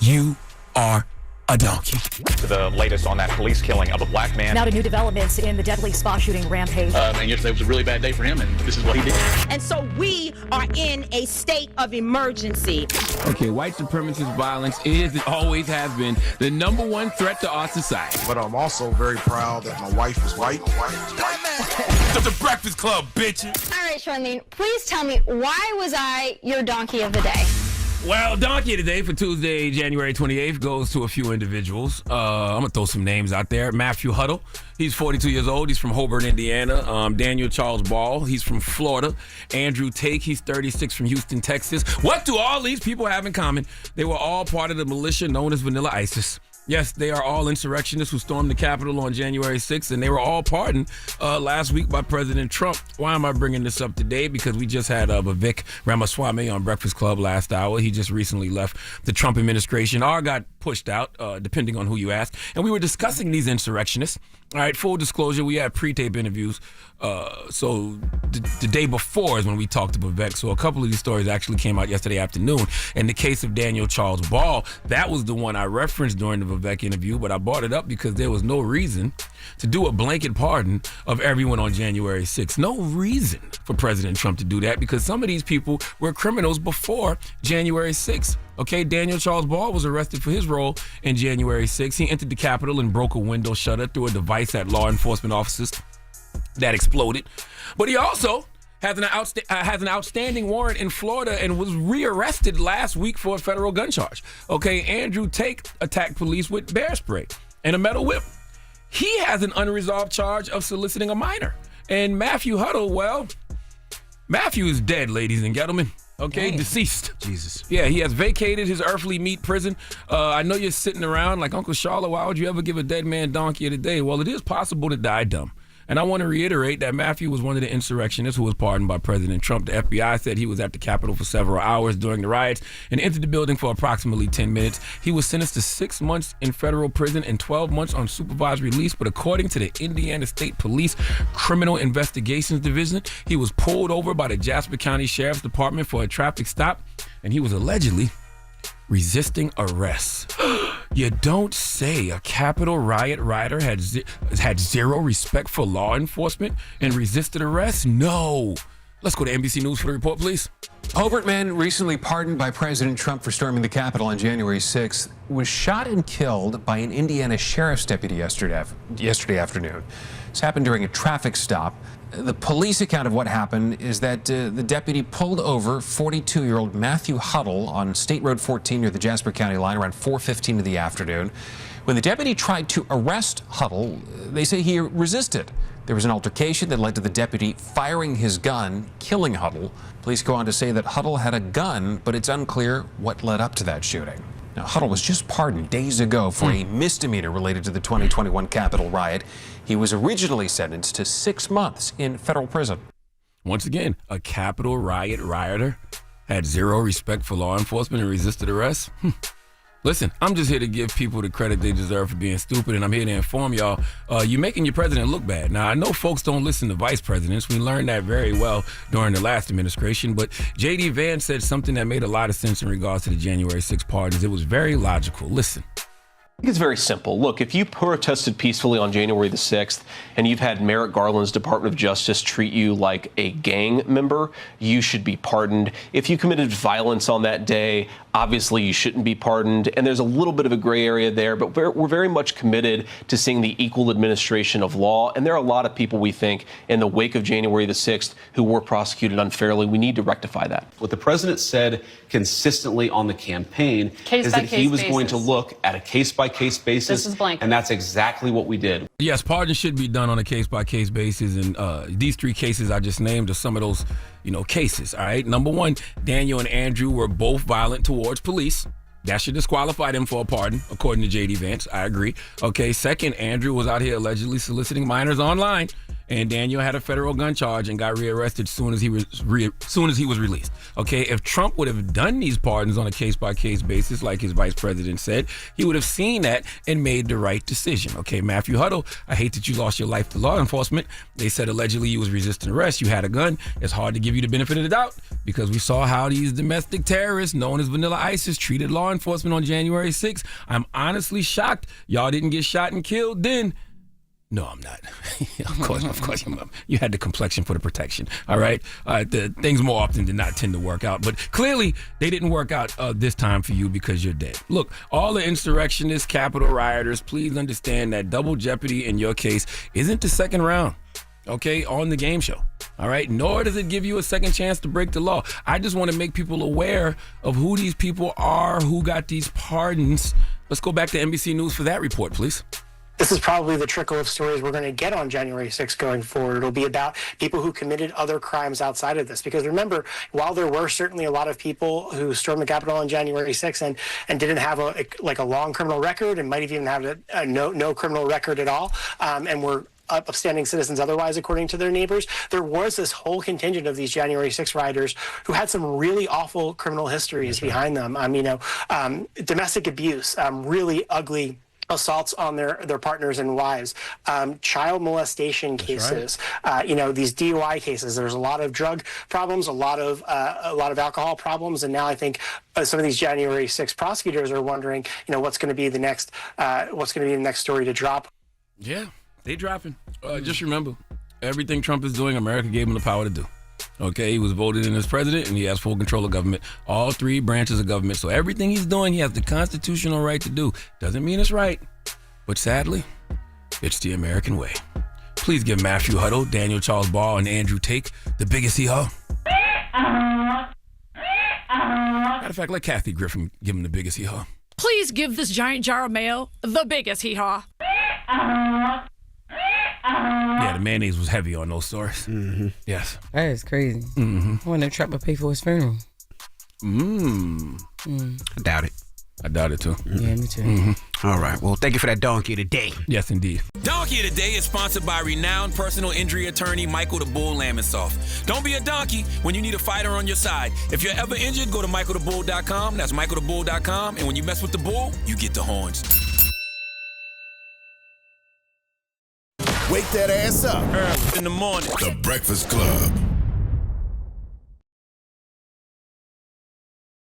You are a donkey. The latest on that police killing of a black man. Now to new developments in the deadly spa shooting rampage. And yesterday was a really bad day for him, and this is what he did. And so we are in a state of emergency. Okay, white supremacist violence is and always has been the number one threat to our society. But I'm also very proud that my wife is white. The Breakfast Club, bitches. All right, Charlamagne, please tell me, why was I your donkey of the day? Well, donkey today for Tuesday, January 28th goes to a few individuals. I'm going to throw some names out there. Matthew Huddle, he's 42 years old. He's from Hobart, Indiana. Daniel Charles Ball, he's from Florida. Andrew Tate, he's 36 from Houston, Texas. What do all these people have in common? They were all part of the militia known as Vanilla ISIS. Yes, they are all insurrectionists who stormed the Capitol on January 6th, and they were all pardoned last week by President Trump. Why am I bringing this up today? Because we just had Vivek Ramaswamy on Breakfast Club last hour. He just recently left the Trump administration or got pushed out, depending on who you ask. And we were discussing these insurrectionists. All right, full disclosure, we had pre-tape interviews. So the day before is when we talked to Vivek. So a couple of these stories actually came out yesterday afternoon. In the case of Daniel Charles Ball, that was the one I referenced during the Vivek interview, but I brought it up because there was no reason to do a blanket pardon of everyone on January 6th. No reason for President Trump to do that because some of these people were criminals before January 6th. Okay, Daniel Charles Ball was arrested for his role in January 6th. He entered the Capitol and broke a window shutter through a device at law enforcement officers that exploded. But he also has an outstanding warrant in Florida and was rearrested last week for a federal gun charge. Okay, Andrew Tate attacked police with bear spray and a metal whip. He has an unresolved charge of soliciting a minor. And Matthew Huddle, well, Matthew is dead, ladies and gentlemen. Okay, dang. Deceased. Jesus. Yeah, he has vacated his earthly meat prison. I know you're sitting around like, Uncle Charlotte, why would you ever give a dead man donkey of the day? Well, it is possible to die dumb. And I want to reiterate that Matthew was one of the insurrectionists who was pardoned by President Trump. The FBI said he was at the Capitol for several hours during the riots and entered the building for approximately 10 minutes. He was sentenced to 6 months in federal prison and 12 months on supervised release. But according to the Indiana State Police Criminal Investigations Division, he was pulled over by the Jasper County Sheriff's Department for a traffic stop, and he was allegedly resisting arrest. You don't say. A Capitol riot rioter had zero respect for law enforcement and resisted arrest? No. Let's go to NBC News for the report, please. Hobart man recently pardoned by President Trump for storming the Capitol on January 6th was shot and killed by an Indiana sheriff's deputy yesterday afternoon. This happened during a traffic stop. The police account of what happened is that the deputy pulled over 42-year-old Matthew Huddle on State Road 14 near the Jasper County line around 4:15 in the afternoon. When the deputy tried to arrest Huddle, they say he resisted. There was an altercation that led to the deputy firing his gun, killing Huddle. Police go on to say that Huddle had a gun, but it's unclear what led up to that shooting. Now, Huddle was just pardoned days ago for a misdemeanor related to the 2021 Capitol riot. He was originally sentenced to 6 months in federal prison. Once again, a Capitol rioter had zero respect for law enforcement and resisted arrest. Listen, I'm just here to give people the credit they deserve for being stupid, and I'm here to inform y'all, you're making your president look bad. Now, I know folks don't listen to vice presidents. We learned that very well during the last administration, but J.D. Vance said something that made a lot of sense in regards to the January 6th pardons. It was very logical. Listen. I think it's very simple. Look, if you protested peacefully on January the 6th and you've had Merrick Garland's Department of Justice treat you like a gang member, you should be pardoned. If you committed violence on that day, obviously you shouldn't be pardoned. And there's a little bit of a gray area there, but we're very much committed to seeing the equal administration of law. And there are a lot of people, we think, in the wake of January the 6th who were prosecuted unfairly. We need to rectify that. What the president said consistently on the campaign is that he was going to look at a case-by-case basis. This is blank. And that's exactly what we did. Yes, pardons should be done on a case-by-case basis. And these three cases I just named are some of those, cases. All right. Number one, Daniel and Andrew were both violent towards police. That should disqualify them for a pardon, according to J.D. Vance. I agree. Okay. Second, Andrew was out here allegedly soliciting minors online. and Daniel had a federal gun charge and got rearrested soon as he was released. Okay, if Trump would have done these pardons on a case-by-case basis, like his vice president said, he would have seen that and made the right decision. Okay, Matthew Huddle, I hate that you lost your life to law enforcement. They said allegedly you was resisting arrest, you had a gun. It's hard to give you the benefit of the doubt because we saw how these domestic terrorists known as Vanilla ISIS treated law enforcement on January 6th. I'm honestly shocked y'all didn't get shot and killed then. No, I'm not. Of course, you had the complexion for the protection. All right, the things more often than not tend to work out, but clearly they didn't work out this time for you because you're dead. Look, all the insurrectionists, Capitol rioters, please understand that double jeopardy in your case isn't the second round. Okay, on the game show. All right, nor does it give you a second chance to break the law. I just want to make people aware of who these people are, who got these pardons. Let's go back to NBC News for that report, please. This is probably the trickle of stories we're going to get on January 6th going forward. It'll be about people who committed other crimes outside of this. Because remember, while there were certainly a lot of people who stormed the Capitol on January 6th and didn't have a long criminal record and might have even had no criminal record at all, and were upstanding citizens otherwise, according to their neighbors, there was this whole contingent of these January 6 rioters who had some really awful criminal histories behind them. Domestic abuse, really ugly assaults on their partners and wives, child molestation cases, these DUI cases. There's a lot of drug problems, a lot of alcohol problems, and now I think some of these January 6 prosecutors are wondering, what's going to be the next story to drop. Yeah, they dropping. Just remember, everything Trump is doing, America gave him the power to do. Okay, he was voted in as president and he has full control of government, all three branches of government. So everything he's doing, he has the constitutional right to do. Doesn't mean it's right, but sadly, it's the American way. Please give Matthew Huddle, Daniel Charles Ball, and Andrew Tate the biggest hee-haw. Matter of fact, let Kathy Griffin give him the biggest hee-haw. Please give this giant jar of mayo the biggest hee-haw. Yeah, the mayonnaise was heavy on those stories. Mm-hmm. Yes. That is crazy. Mm-hmm. I wonder if Trump would pay for his funeral. I doubt it. I doubt it too. Yeah, me too. Mm-hmm. All right. Well, thank you for that donkey of the day. Yes, indeed. Donkey of the Day is sponsored by renowned personal injury attorney Michael the Bull Lamonsoff. Don't be a donkey when you need a fighter on your side. If you're ever injured, go to michaelthebull.com. That's michaelthebull.com. And when you mess with the bull, you get the horns. Wake that ass up. Early in the morning. The Breakfast Club.